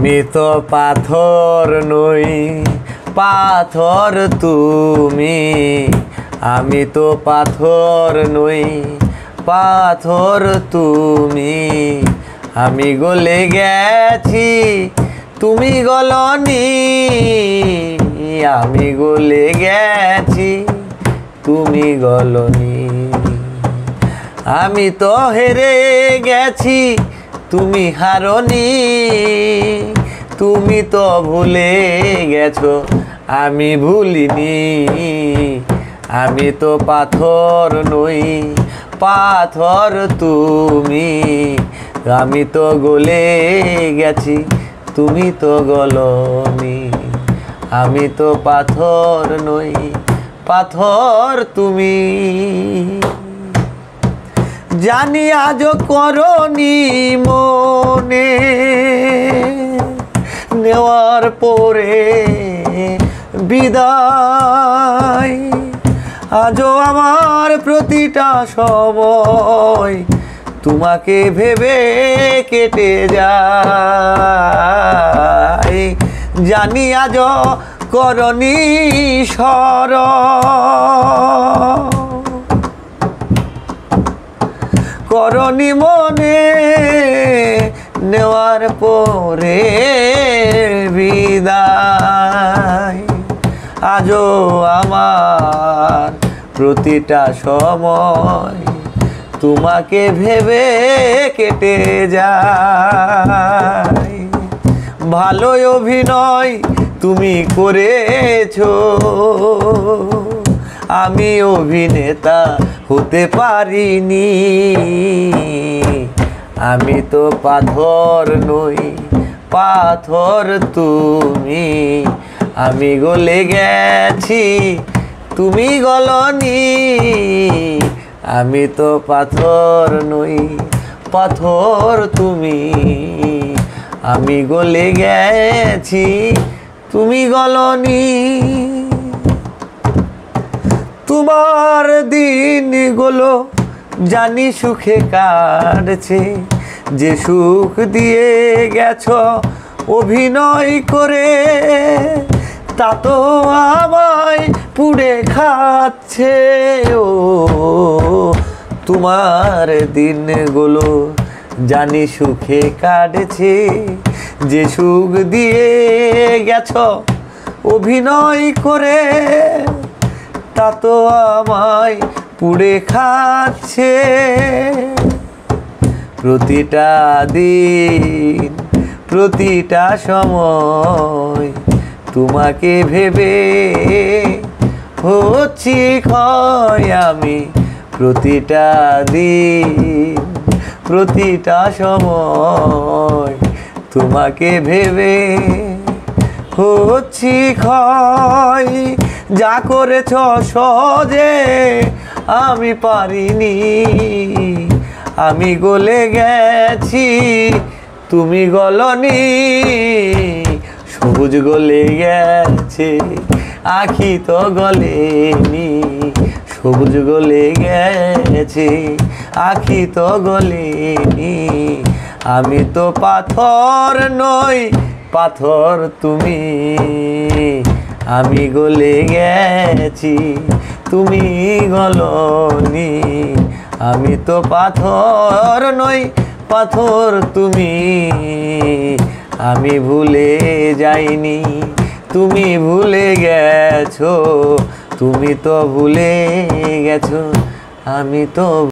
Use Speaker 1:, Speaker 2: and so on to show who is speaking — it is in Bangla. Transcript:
Speaker 1: আমি তো পাথর নই, পাথর তুমি। আমি তো পাথর নই, পাথর তুমি। আমি গলে গেছি, তুমি গলনি। আমি গলে গেছি, তুমি গলনি। আমি তো হেরে গেছি, তুমি হারনি। তুমি তো ভুলে গেছো, আমি ভুলিনি। আমি তো পাথর নই, পাথর তুমি। আমি তো গলে গেছি, তুমি তো গলনি। আমি তো পাথর নই, পাথর তুমি। জানি আজ করনি মনে, নেওয়ার পরে বিদায়। আজও আমার প্রতিটা সময় তোমাকে ভেবে কেটে যায়। জানি আজ করনি স্মরণ, করনি মনে, নেওয়ার পরে বিদায়। আজও আমার প্রতিটা সময় তোমাকে ভেবে কেটে যায়। ভালোই অভিনয় তুমি করেছো, আমি অভিনেতা হতে পারিনি। আমি তো পাথর নই, পাথর তুমি। আমি গলে গেছি, তুমি গলনি। আমি তো পাথর নই, পাথর তুমি। আমি গলে গেছি, তুমি গলনি। তোমার দিনগুলো জানি সুখে কাটছে, যে সুখ দিয়ে গেছো অভিনয় করে, তা তো আমায় পুড়ে খাচ্ছে। ও তোমার দিনগুলো জানি সুখে কাটছে, যে সুখ দিয়ে গেছো অভিনয় করে, তা তো আমায় পুড়ে খাচ্ছে। প্রতিটা দিন, প্রতিটা সময় তোমাকে ভেবে হচ্ছি ক্ষয় আমি। প্রতিটা দিন, প্রতিটা সময় তোমাকে ভেবে হচ্ছি ক্ষয়। যা করেছ সহজে আমি পারিনি। আমি গলে গেছি, তুমি গলনি। সবুজ গলে গেছে, আখি তো গলেনি। সবুজ গলে গেছে, আখি তো গলেনি। আমি তো পাথর নই, পাথর তুমি। আমি গলে গেছি, তুমি গলনি। আমি তো পাথর নই, পাথর তুমি। আমি ভুলে যাইনি, তুমি ভুলে গেছো। তুমি তো ভুলে গেছো, আমি তো